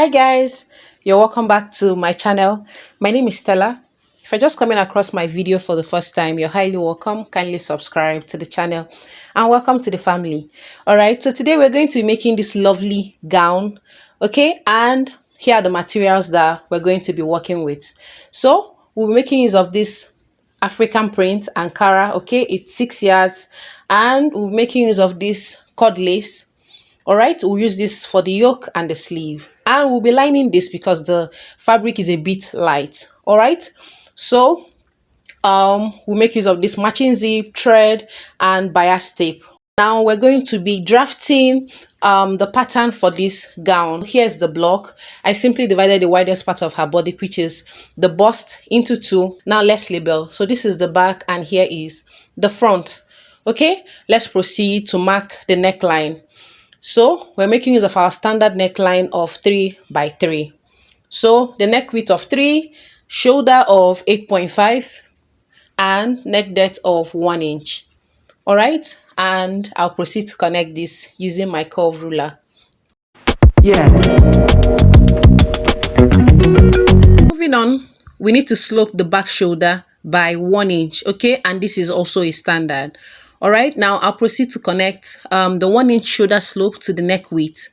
Hi guys, you're welcome back to my channel. My name is Stella. If you're just coming across my video for the first time, you're highly welcome. Kindly subscribe to the channel and welcome to the family. All right, so today we're going to be making this lovely gown. Okay, and here are the materials that we're going to be working with. So we'll be making use of this African print Ankara. Okay, it's 6 yards, and we'll be making use of this cord lace. All right, we'll use this for the yoke and the sleeve, and we'll be lining this because the fabric is a bit light. All right, so we'll make use of this matching zip, thread, and bias tape. Now we're going to be drafting the pattern for this gown. Here's the block. I simply divided the widest part of her body, which is the bust, into two. Now let's label. So this is the back and here is the front. Okay, let's proceed to mark the neckline. So we're making use of our standard neckline of 3 by 3. So the neck width of 3, shoulder of 8.5, and neck depth of 1 inch. All right, and I'll proceed to connect this using my curve ruler. Yeah. Moving on, we need to slope the back shoulder by 1 inch. Okay, and this is also a standard. All right, now I'll proceed to connect the 1 inch shoulder slope to the neck width.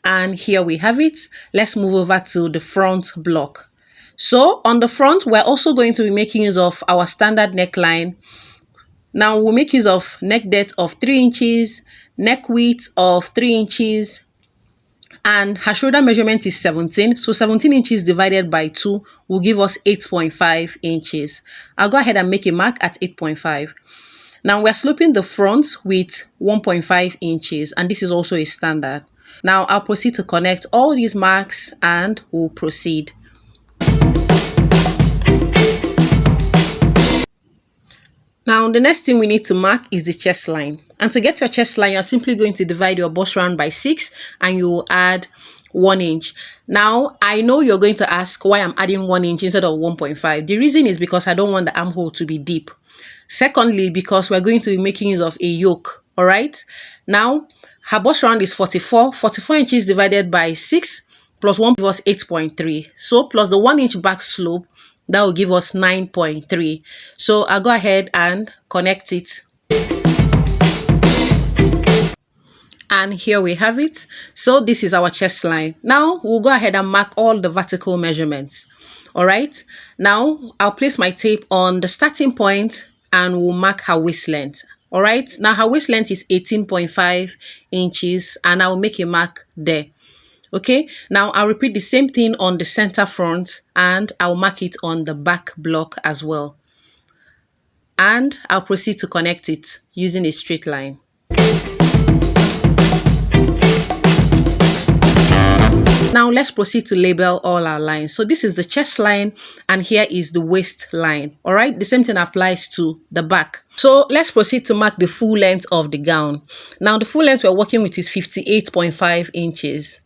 And here we have it. Let's move over to the front block. So on the front, we're also going to be making use of our standard neckline. Now we'll make use of neck depth of 3 inches, neck width of 3 inches, and her shoulder measurement is 17. So 17 inches divided by 2 will give us 8.5 inches. I'll go ahead and make a mark at 8.5. Now we're sloping the front with 1.5 inches, and this is also a standard. Now I'll proceed to connect all these marks and we'll proceed. Now the next thing we need to mark is the chest line. And to get your chest line, you're simply going to divide your bust round by 6 and you will add 1 inch. Now, I know you're going to ask why I'm adding 1 inch instead of 1.5. The reason is because I don't want the armhole to be deep. Secondly, because we're going to be making use of a yoke. All right. Now, her bust round is 44. 44 inches divided by 6 plus 1 gives us 8.3. So plus the 1 inch back slope, that will give us 9.3. So I'll go ahead and connect it. And here we have it. So this is our chest line. Now we'll go ahead and mark all the vertical measurements. All right. Now I'll place my tape on the starting point and we'll mark her waist length. All right. Now her waist length is 18.5 inches and I'll make a mark there. Okay. Now I'll repeat the same thing on the center front and I'll mark it on the back block as well. And I'll proceed to connect it using a straight line. Now let's proceed to label all our lines. So this is the chest line and here is the waist line. All right, the same thing applies to the back. So let's proceed to mark the full length of the gown. Now the full length we're working with is 58.5 inches.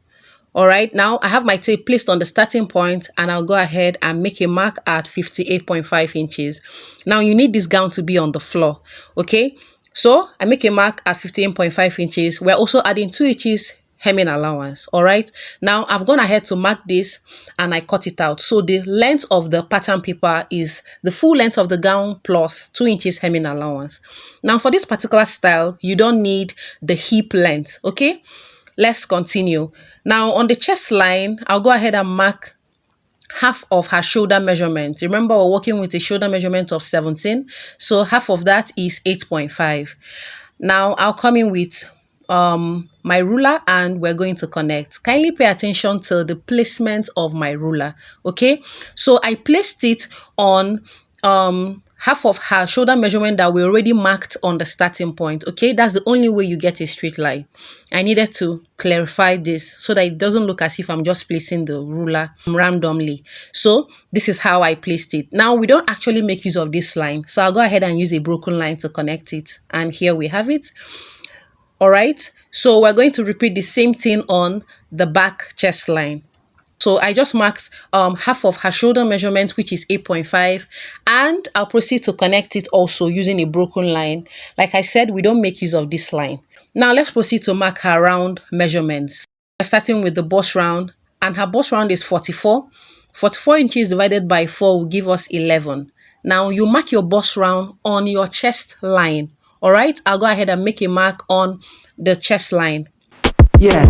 All right, now I have my tape placed on the starting point and I'll go ahead and make a mark at 58.5 inches. Now you need this gown to be on the floor. Okay, so I make a mark at 58.5 inches. We're also adding 2 inches hemming allowance. All right, now I've gone ahead to mark this and I cut it out. So the length of the pattern paper is the full length of the gown plus 2 inches hemming allowance. Now for this particular style, you don't need the hip length. Okay, let's continue. Now on the chest line, I'll go ahead and mark half of her shoulder measurement. Remember, we're working with a shoulder measurement of 17, so half of that is 8.5. Now I'll come in with my ruler and we're going to connect. Kindly pay attention to the placement of my ruler. Okay, so I placed it on half of her shoulder measurement that we already marked on the starting point. Okay, that's the only way you get a straight line. I needed to clarify this so that it doesn't look as if I'm just placing the ruler randomly. So this is how I placed it. Now we don't actually make use of this line, so I'll go ahead and use a broken line to connect it, and here we have it. All right, so we're going to repeat the same thing on the back chest line. So I just marked half of her shoulder measurement, which is 8.5, and I'll proceed to connect it also using a broken line. Like I said, we don't make use of this line. Now let's proceed to mark her round measurements. We're starting with the bust round and her bust round is 44. 44 inches divided by 4 will give us 11. Now you mark your bust round on your chest line. All right, I'll go ahead and make a mark on the chest line. Yeah.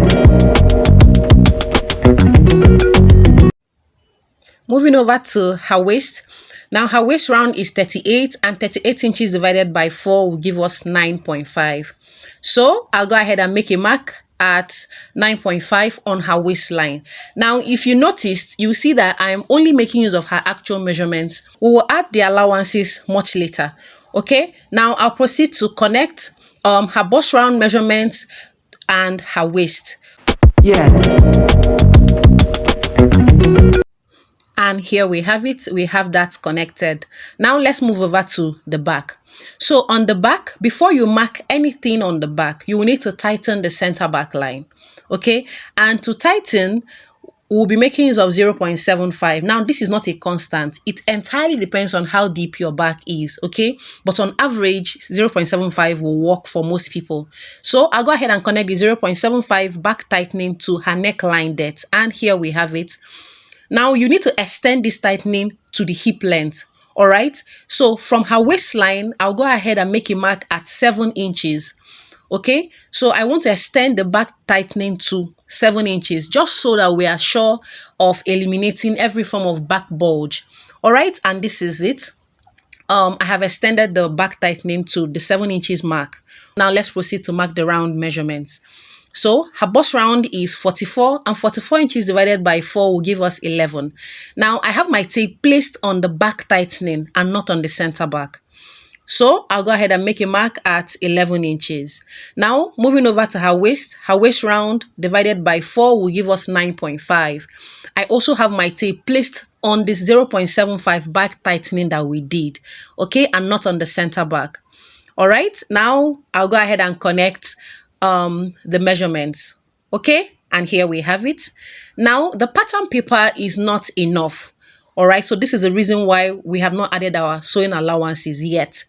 Moving over to her waist. Now her waist round is 38, and 38 inches divided by 4 will give us 9.5. So I'll go ahead and make a mark at 9.5 on her waistline. Now, if you noticed, you see that I'm only making use of her actual measurements. We will add the allowances much later. Okay, now I'll proceed to connect her bust round measurements and her waist. Yeah. And here we have it. We have that connected. Now let's move over to the back. So on the back, before you mark anything on the back, you will need to tighten the center back line. Okay, and to tighten, we'll be making use of 0.75. Now, this is not a constant. It entirely depends on how deep your back is, okay? But on average, 0.75 will work for most people. So I'll go ahead and connect the 0.75 back tightening to her neckline depth. And here we have it. Now, you need to extend this tightening to the hip length. All right, so from her waistline, I'll go ahead and make a mark at 7 inches. Okay, so I want to extend the back tightening to 7 inches just so that we are sure of eliminating every form of back bulge. All right, and this is it. I have extended the back tightening to the 7 inches mark. Now let's proceed to mark the round measurements. So her bust round is 44, and 44 inches divided by 4 will give us 11. Now I have my tape placed on the back tightening and not on the center back. So I'll go ahead and make a mark at 11 inches. Now moving over to her waist round divided by 4 will give us 9.5. I also have my tape placed on this 0.75 back tightening that we did, okay, and not on the center back. All right, now I'll go ahead and connect the measurements. Okay, and here we have it. Now the pattern paper is not enough. All right, so this is the reason why we have not added our sewing allowances yet.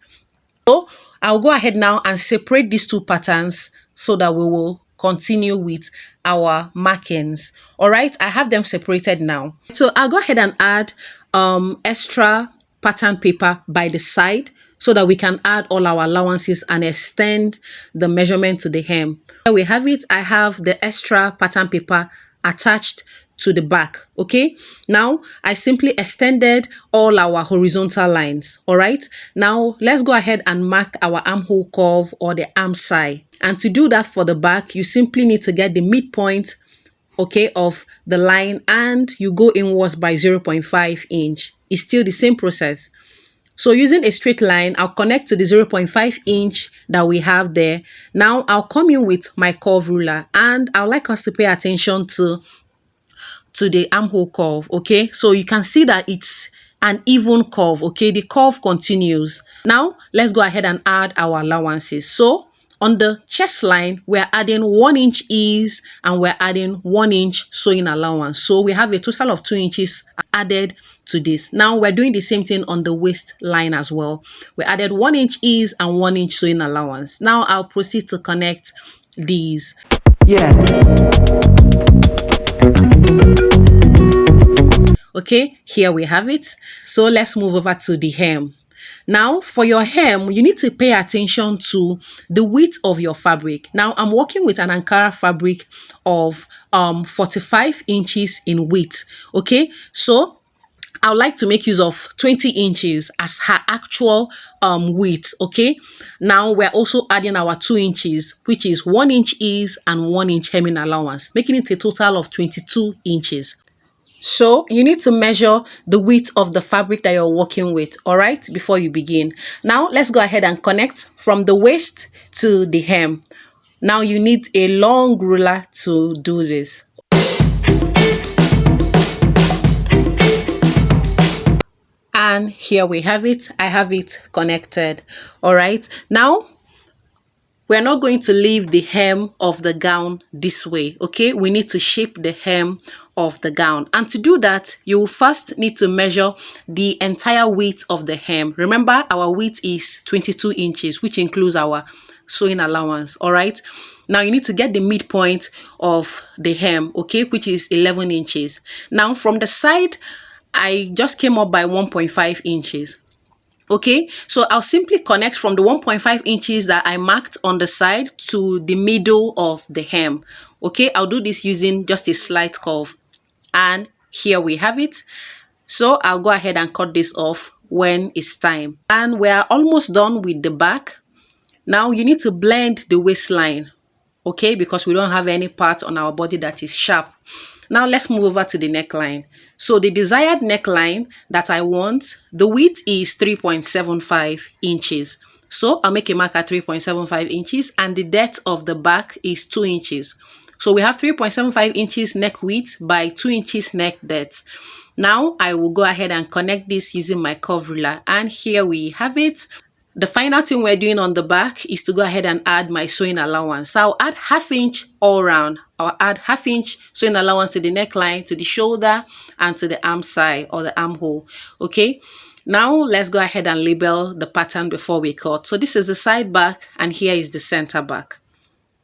So I'll go ahead now and separate these two patterns so that we will continue with our markings. All right, I have them separated now. So I'll go ahead and add extra pattern paper by the side so that we can add all our allowances and extend the measurement to the hem. Here we have it. I have the extra pattern paper attached to the back. Okay, now I simply extended all our horizontal lines. All right, now let's go ahead and mark our armhole curve or the arm side. And to do that for the back, you simply need to get the midpoint, okay, of the line, and you go inwards by 0.5 inch. It's still the same process. So using a straight line, I'll connect to the 0.5 inch that we have there. Now I'll come in with my curve ruler, and I'd like us to pay attention to the armhole curve. Okay, so you can see that it's an even curve. Okay, the curve continues. Now let's go ahead and add our allowances. So on the chest line, we're adding 1 inch ease and we're adding 1 inch sewing allowance. So we have a total of 2 inches added to this. Now we're doing the same thing on the waistline as well. We added 1 inch ease and 1 inch sewing allowance. Now I'll proceed to connect these. Yeah. Okay, here we have it. So let's move over to the hem. Now for your hem, you need to pay attention to the width of your fabric. Now I'm working with an Ankara fabric of 45 inches in width. Okay, so I would like to make use of 20 inches as her actual width. Okay, now we're also adding our 2 inches, which is 1 inch ease and 1 inch hemming allowance, making it a total of 22 inches. So you need to measure the width of the fabric that you're working with, all right, before you begin. Now let's go ahead and connect from the waist to the hem. Now you need a long ruler to do this. And here we have it. I have it connected. All right. Now we're not going to leave the hem of the gown this way. Okay, we need to shape the hem of the gown, and to do that you will first need to measure the entire width of the hem. Remember, our width is 22 inches, which includes our sewing allowance. All right, Now you need to get the midpoint of the hem, okay, which is 11 inches. Now from the side, I just came up by 1.5 inches. Okay, so I'll simply connect from the 1.5 inches that I marked on the side to the middle of the hem. Okay, I'll do this using just a slight curve. And here we have it. So I'll go ahead and cut this off when it's time. And we're almost done with the back. Now you need to blend the waistline, okay, because we don't have any part on our body that is sharp. Now let's move over to the neckline. So the desired neckline that I want, the width is 3.75 inches. So I'll make a mark at 3.75 inches and the depth of the back is 2 inches. So we have 3.75 inches neck width by 2 inches neck depth. Now I will go ahead and connect this using my curve ruler, and here we have it. The final thing we're doing on the back is to go ahead and add my sewing allowance. So I'll add 1/2 inch all around. I'll add 1/2 inch sewing allowance to the neckline, to the shoulder, and to the arm side or the armhole. Okay. Now let's go ahead and label the pattern before we cut. So this is the side back and here is the center back.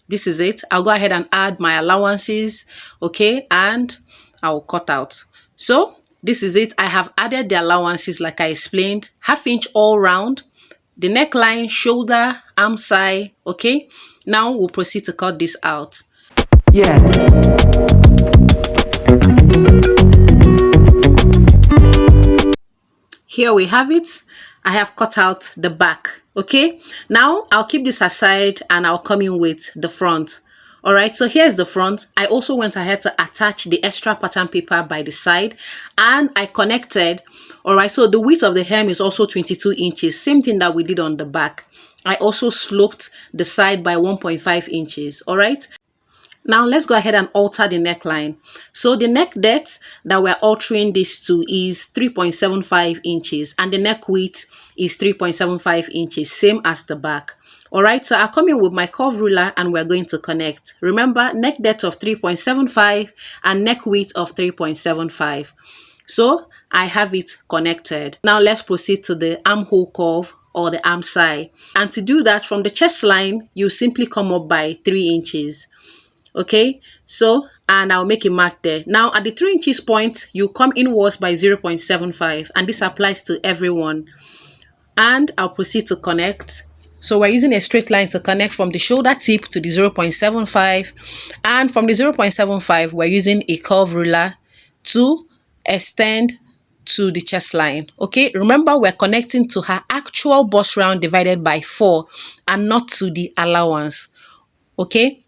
This is it. I'll go ahead and add my allowances. Okay. And I'll cut out. So this is it. I have added the allowances like I explained. 1/2 inch all round. The neckline, shoulder, arm side, okay? Now we'll proceed to cut this out. Yeah. Here we have it. I have cut out the back, okay? Now I'll keep this aside and I'll come in with the front. All right, so here's the front. I also went ahead to attach the extra pattern paper by the side and I connected. All right, so the width of the hem is also 22 inches, same thing that we did on the back. I also sloped the side by 1.5 inches. All right, now let's go ahead and alter the neckline. So the neck depth that we're altering this to is 3.75 inches and the neck width is 3.75 inches, same as the back. All right, so I'll come in with my curve ruler and we're going to connect. Remember, neck depth of 3.75 and neck width of 3.75. So I have it connected. Now let's proceed to the armhole curve or the arm side. And to do that, from the chest line, you simply come up by 3 inches. Okay, so, and I'll make a mark there. Now at the 3 inches point, you come inwards by 0.75 and this applies to everyone. And I'll proceed to connect. So we're using a straight line to connect from the shoulder tip to the 0.75, and from the 0.75 we're using a curve ruler to extend to the chest line. Okay, remember we're connecting to her actual bust round divided by 4 and not to the allowance. Okay,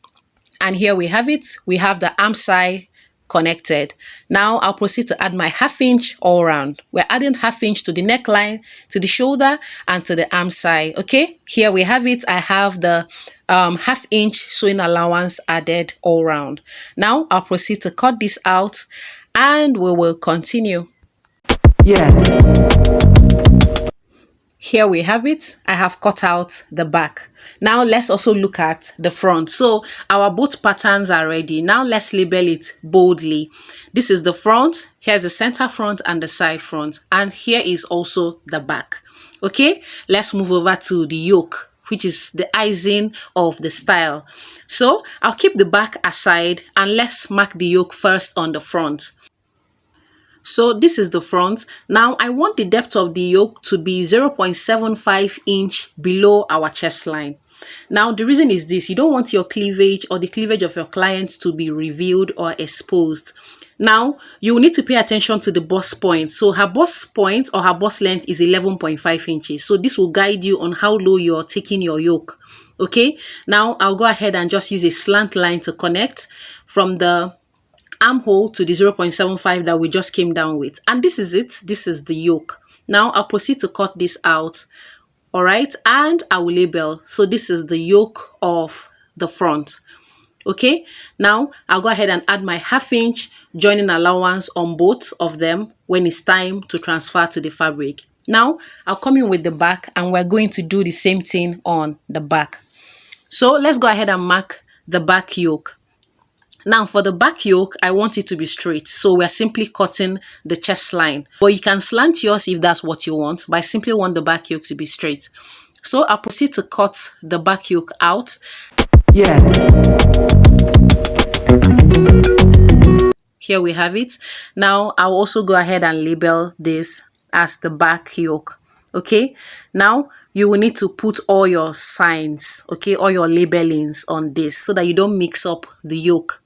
and here we have it. We have the arm side connected. Now I'll proceed to add my 1/2 inch all round. We're adding 1/2 inch to the neckline, to the shoulder, and to the arm side. Okay, here we have it. I have the 1/2 inch sewing allowance added all round. Now I'll proceed to cut this out and we will continue. Yeah. Here we have it. I have cut out the back. Now let's also look at the front. So our both patterns are ready. Now let's label it boldly. This is the front. Here's the center front and the side front. And here is also the back. Okay, let's move over to the yoke, which is the icing of the style. So I'll keep the back aside and let's mark the yoke first on the front. So this is the front. Now I want the depth of the yoke to be 0.75 inch below our chest line. Now the reason is this: you don't want your cleavage or the cleavage of your client to be revealed or exposed. Now you will need to pay attention to the bust point. So her bust point or her bust length is 11.5 inches. So this will guide you on how low you're taking your yoke. Okay, now I'll go ahead and just use a slant line to connect from the armhole to the 0.75 that we just came down with, and this is it. This is the yoke. Now I'll proceed to cut this out. All right, and I will label. So this is the yoke of the front. Okay, now I'll go ahead and add my 1/2 inch joining allowance on both of them when it's time to transfer to the fabric. Now I'll come in with the back and we're going to do the same thing on the back. So let's go ahead and mark the back yoke. Now for the back yoke, I want it to be straight. So we're simply cutting the chest line. But you can slant yours if that's what you want, but I simply want the back yoke to be straight. So I'll proceed to cut the back yoke out. yeah, Here we have it. Now I'll also go ahead and label this as the back yoke. Okay, now you will need to put all your signs, okay, all your labelings on this so that you don't mix up the yoke.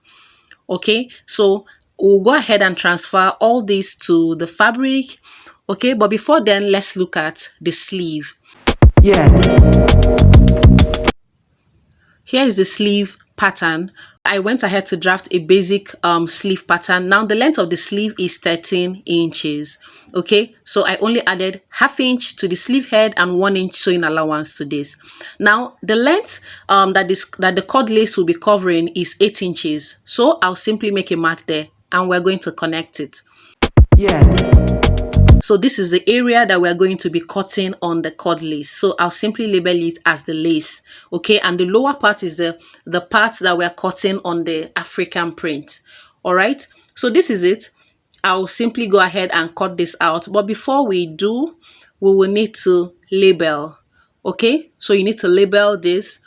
Okay, so we'll go ahead and transfer all this to the fabric. Okay, but before then, let's look at the sleeve. yeah, Here is the sleeve pattern. I went ahead to draft a basic sleeve pattern. Now the length of the sleeve is 13 inches. Okay, so I only added ½ inch to the sleeve head and 1 inch sewing allowance to this. Now the length that the cord lace will be covering is 8 inches. So I'll simply make a mark there and we're going to connect it. yeah, So this is the area that we're going to be cutting on the cord lace. So I'll simply label it as the lace. Okay, and the lower part is the part that we're cutting on the African print. All right, so this is it. I'll simply go ahead and cut this out. But before we do, we will need to label. Okay, so you need to label this.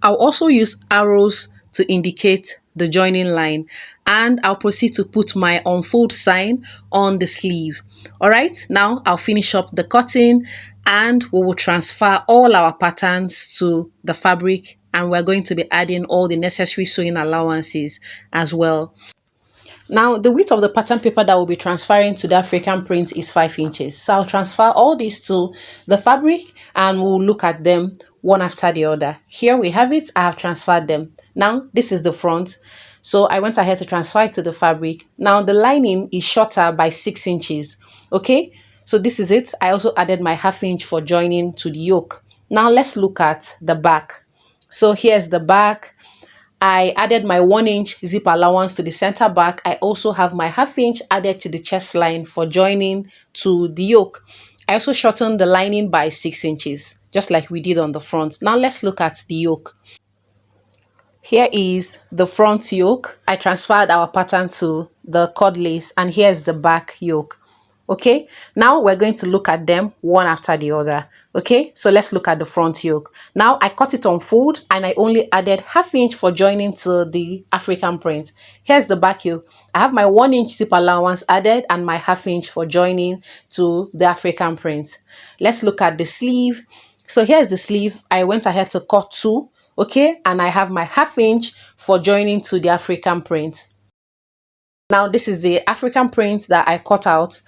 I'll also use arrows to indicate the joining line, and I'll proceed to put my unfold sign on the sleeve. All right, now I'll finish up the cutting and we will transfer all our patterns to the fabric, and we're going to be adding all the necessary sewing allowances as well. Now, the width of the pattern paper that will be transferring to the African print is 5 inches. So I'll transfer all these to the fabric and we'll look at them one after the other. Here we have it. I have transferred them. Now, this is the front. So I went ahead to transfer it to the fabric. Now, the lining is shorter by 6 inches. Okay, so this is it. I also added my ½ inch for joining to the yoke. Now, let's look at the back. So here's the back. I added my 1 inch zip allowance to the center back. I also have my ½ inch added to the chest line for joining to the yoke. I also shortened the lining by 6 inches, just like we did on the front. Now let's look at the yoke. Here is the front yoke. I transferred our pattern to the cord lace, and here's the back yoke. Okay, now we're going to look at them one after the other. Okay, so let's look at the front yoke. Now I cut it on fold and I only added ½ inch for joining to the African print. Here's the back yoke. I have my 1 inch zip allowance added and my ½ inch for joining to the African print. Let's look at the sleeve. So here's the sleeve. I went ahead to cut 2. Okay, and I have my ½ inch for joining to the African print. Now this is the African print that I cut out.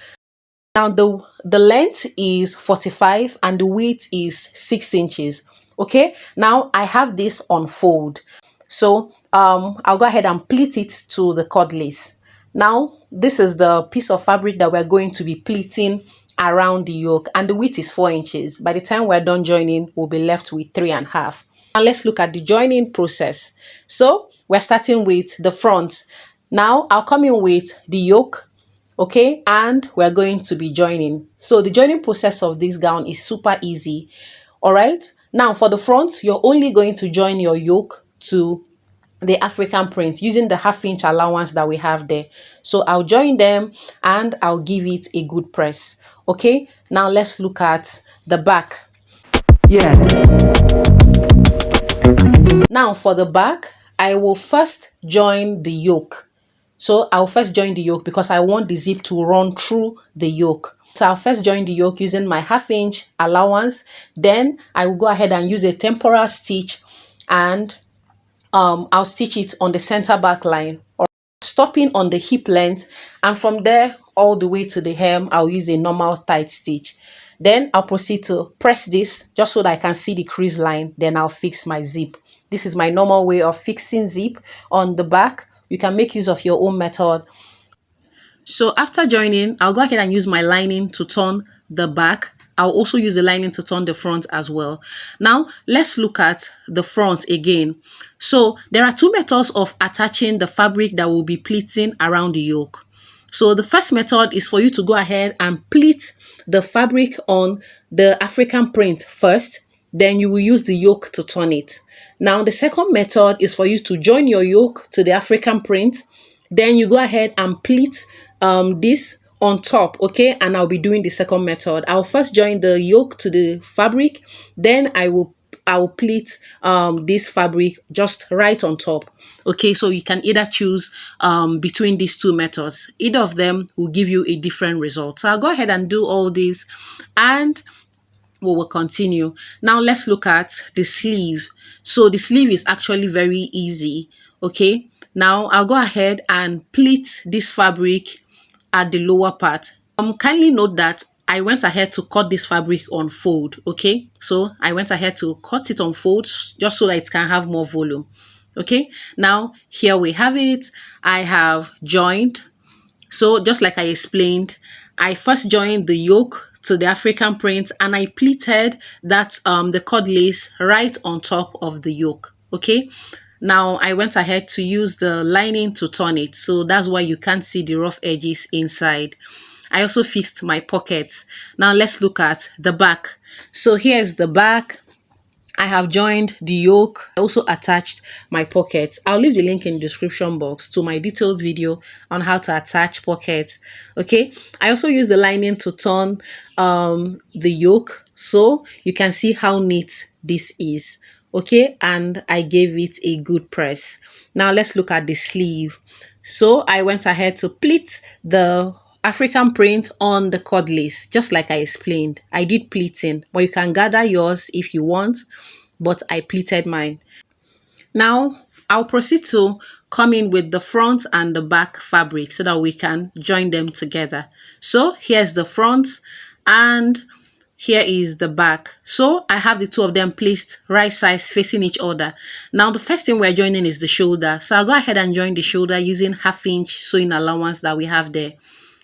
Now the length is 45 and the width is 6 inches. Okay, now I have this on fold. So I'll go ahead and pleat it to the cord lace. Now this is the piece of fabric that we're going to be pleating around the yoke, and the width is 4 inches. By the time we're done joining, we'll be left with 3.5. Now let's look at the joining process. So we're starting with the front. Now I'll come in with the yoke. Okay, and we're going to be joining. So the joining process of this gown is super easy. All right, now for the front, you're only going to join your yoke to the African print using the ½ inch allowance that we have there. So I'll join them and I'll give it a good press. Okay, now let's look at the back. yeah, Now for the back, I will first join the yoke. So I'll first join the yoke because I want the zip to run through the yoke. So I'll first join the yoke using my ½ inch allowance. Then I will go ahead and use a temporal stitch and I'll stitch it on the center back line, or stopping on the hip length, and from there all the way to the hem I'll use a normal tight stitch. Then I'll proceed to press this just so that I can see the crease line. Then I'll fix my zip. This is my normal way of fixing zip on the back. You can make use of your own method. So after joining, I'll go ahead and use my lining to turn the back. I'll also use the lining to turn the front as well. Now, let's look at the front again. So there are two methods of attaching the fabric that will be pleating around the yoke. So the first method is for you to go ahead and pleat the fabric on the African print first. Then you will use the yoke to turn it. Now, the second method is for you to join your yoke to the African print. Then you go ahead and pleat this on top, okay? And I'll be doing the second method. I'll first join the yoke to the fabric. Then I will I'll pleat this fabric just right on top. Okay, so you can either choose between these two methods. Either of them will give you a different result. So I'll go ahead and do all this, and we will continue. Now let's look at the sleeve. So the sleeve is actually very easy. Okay, now I'll go ahead and pleat this fabric at the lower part. Kindly note that I went ahead to cut this fabric on fold. Okay, so I went ahead to cut it on folds just so that it can have more volume. Okay, now here we have it. I have joined. So just like I explained, I first joined the yoke to the African print, and I pleated that the cord lace right on top of the yoke. Okay, now I went ahead to use the lining to turn it, so that's why you can't see the rough edges inside. I also fixed my pockets. Now let's look at the back. So here's the back. I have joined the yoke. I also attached my pockets. I'll leave the link in the description box to my detailed video on how to attach pockets. Okay, I also use the lining to turn the yoke, so you can see how neat this is. Okay, and I gave it a good press. Now let's look at the sleeve. So I went ahead to pleat the African print on the cord lace, just like I explained. I did pleating, but you can gather yours if you want, but I pleated mine. Now I'll proceed to come in with the front and the back fabric so that we can join them together. So here's the front and here is the back. So I have the two of them placed right sides facing each other. Now the first thing we're joining is the shoulder. So I'll go ahead and join the shoulder using 1/2 inch sewing allowance that we have there.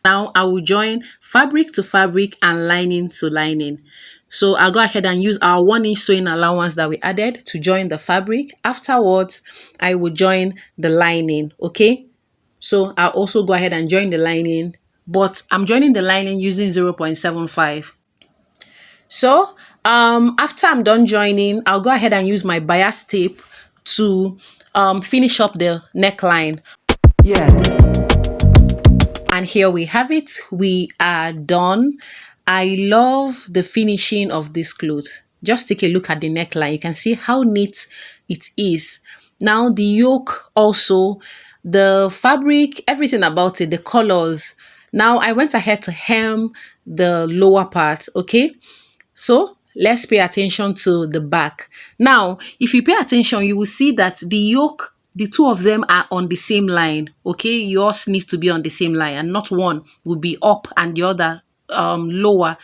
Now I will join fabric to fabric and lining to lining. So I'll go ahead and use our 1 inch sewing allowance that we added to join the fabric. Afterwards, I will join the lining. Okay, so I'll also go ahead and join the lining, but I'm joining the lining using 0.75. So after I'm done joining, I'll go ahead and use my bias tape to finish up the neckline. Yeah. And here we have it. We are done. I love the finishing of this clothes. Just take a look at the neckline. You can see how neat it is. Now the yoke also, the fabric, everything about it, the colors. Now I went ahead to hem the lower part. Okay, so let's pay attention to the back. Now if you pay attention, you will see that the yoke, the two of them are on the same line. Okay, yours needs to be on the same line, and not one will be up and the other lower.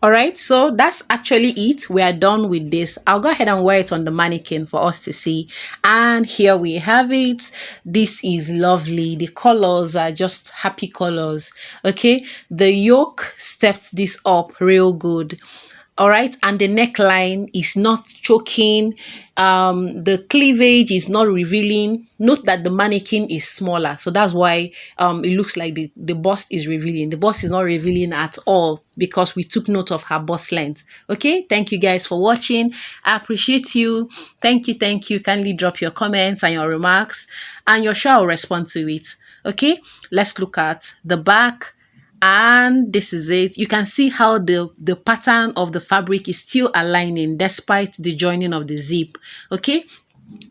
All right, so that's actually it. We are done with this. I'll go ahead and wear it on the mannequin for us to see. And here we have it. This is lovely. The colors are just happy colors. Okay, the yoke stepped this up real good. All right, and the neckline is not choking, the cleavage is not revealing. Note that the mannequin is smaller, so that's why it looks like the bust is revealing. The bust is not revealing at all because we took note of her bust length. Okay, thank you guys for watching. I appreciate you. Thank you. Kindly drop your comments and your remarks, and your sure I'll respond to it. Okay, let's look at the back. And this is it. You can see how the pattern of the fabric is still aligning despite the joining of the zip. Okay,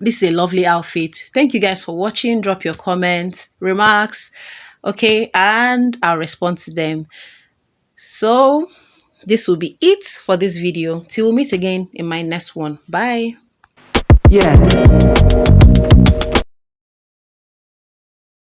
this is a lovely outfit. Thank you guys for watching. Drop your comments, remarks, okay, and I'll respond to them. So this will be it for this video. Till we meet again in my next one. Bye. Yeah.